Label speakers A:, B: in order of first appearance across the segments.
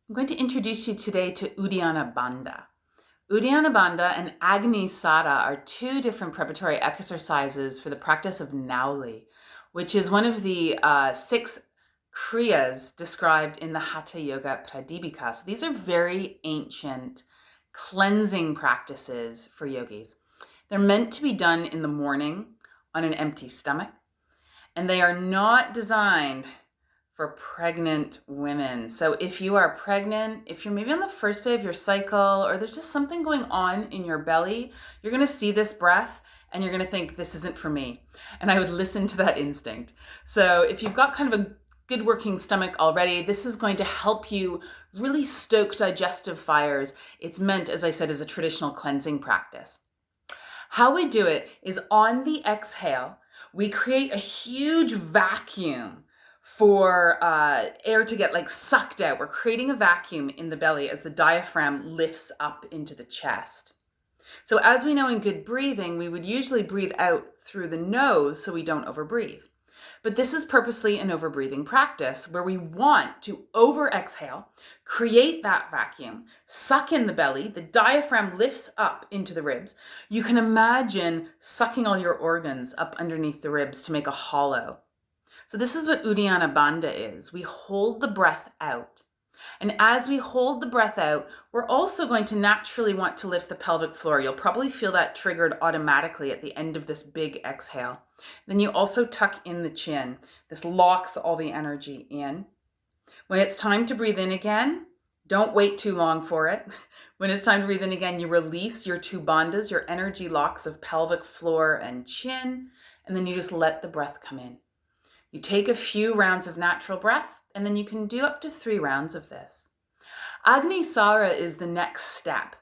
A: I'm going to introduce you today to Uddiyana Bandha. Uddiyana Bandha and Agni Sara are two different preparatory exercises for the practice of Nauli, which is one of the 6 kriyas described in the Hatha Yoga Pradipika. So these are very ancient cleansing practices for yogis. They're meant to be done in the morning on an empty stomach, and they are not designed for pregnant women. So if you are pregnant, if you're maybe on the first day of your cycle, or there's just something going on in your belly, you're going to see this breath and you're going to think, this isn't for me. And I would listen to that instinct. So if you've got kind of a good working stomach already, this is going to help you really stoke digestive fires. It's meant, as I said, as a traditional cleansing practice. How we do it is on the exhale, we create a huge vacuum for air to get sucked out. We're creating a vacuum in the belly as the diaphragm lifts up into the chest. So as we know in good breathing, we would usually breathe out through the nose so we don't overbreathe. But this is purposely an overbreathing practice where we want to over-exhale, create that vacuum, suck in the belly, the diaphragm lifts up into the ribs. You can imagine sucking all your organs up underneath the ribs to make a hollow. So this is what Uddiyana Bandha is. We hold the breath out. And as we hold the breath out, we're also going to naturally want to lift the pelvic floor. You'll probably feel that triggered automatically at the end of this big exhale. Then you also tuck in the chin. This locks all the energy in. When it's time to breathe in again, don't wait too long for it. When it's time to breathe in again, you release your 2 bandhas, your energy locks of pelvic floor and chin, and then you just let the breath come in. You take a few rounds of natural breath, and then you can do up to 3 rounds of this. Agni Sara is the next step.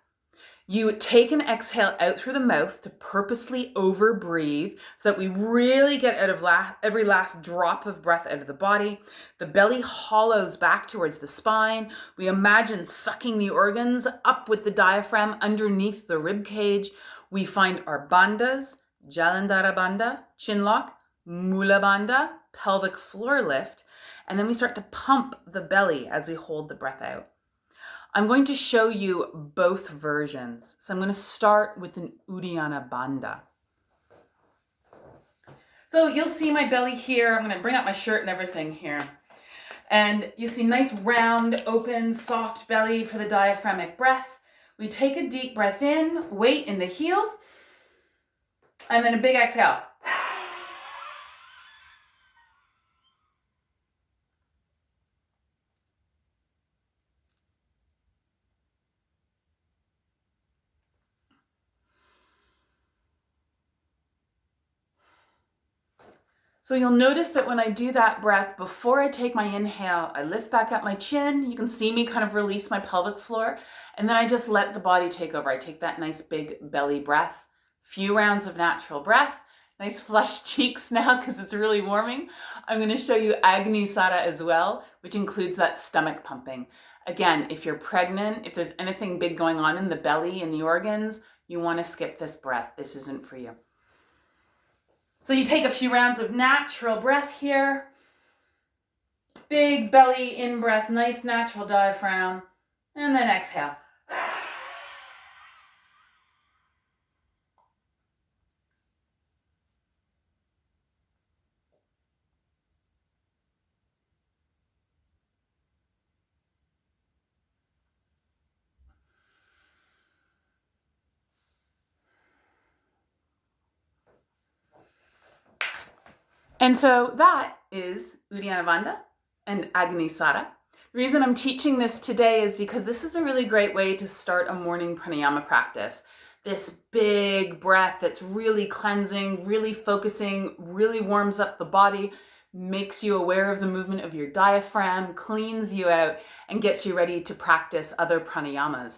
A: You take an exhale out through the mouth to purposely overbreathe so that we really get out of every last drop of breath out of the body. The belly hollows back towards the spine. We imagine sucking the organs up with the diaphragm underneath the rib cage. We find our bandhas, Jalandhara Bandha, chin lock, Mula Bandha, pelvic floor lift, and then we start to pump the belly as we hold the breath out. I'm going to show you both versions. So I'm going to start with an Uddiyana Bandha. So you'll see my belly here. I'm going to bring up my shirt and everything here. And you see nice round, open, soft belly for the diaphragmic breath. We take a deep breath in, weight in the heels, and then a big exhale. So you'll notice that when I do that breath, before I take my inhale, I lift back up my chin. You can see me kind of release my pelvic floor. And then I just let the body take over. I take that nice big belly breath. Few rounds of natural breath. Nice flushed cheeks now because it's really warming. I'm going to show you Agni Sara as well, which includes that stomach pumping. Again, if you're pregnant, if there's anything big going on in the belly and the organs, you want to skip this breath. This isn't for you. So you take a few rounds of natural breath here. Big belly in breath, nice natural diaphragm, and then exhale. And so that is Uddiyana Bandha and Agni Sara. The reason I'm teaching this today is because this is a really great way to start a morning pranayama practice. This big breath that's really cleansing, really focusing, really warms up the body, makes you aware of the movement of your diaphragm, cleans you out, and gets you ready to practice other pranayamas.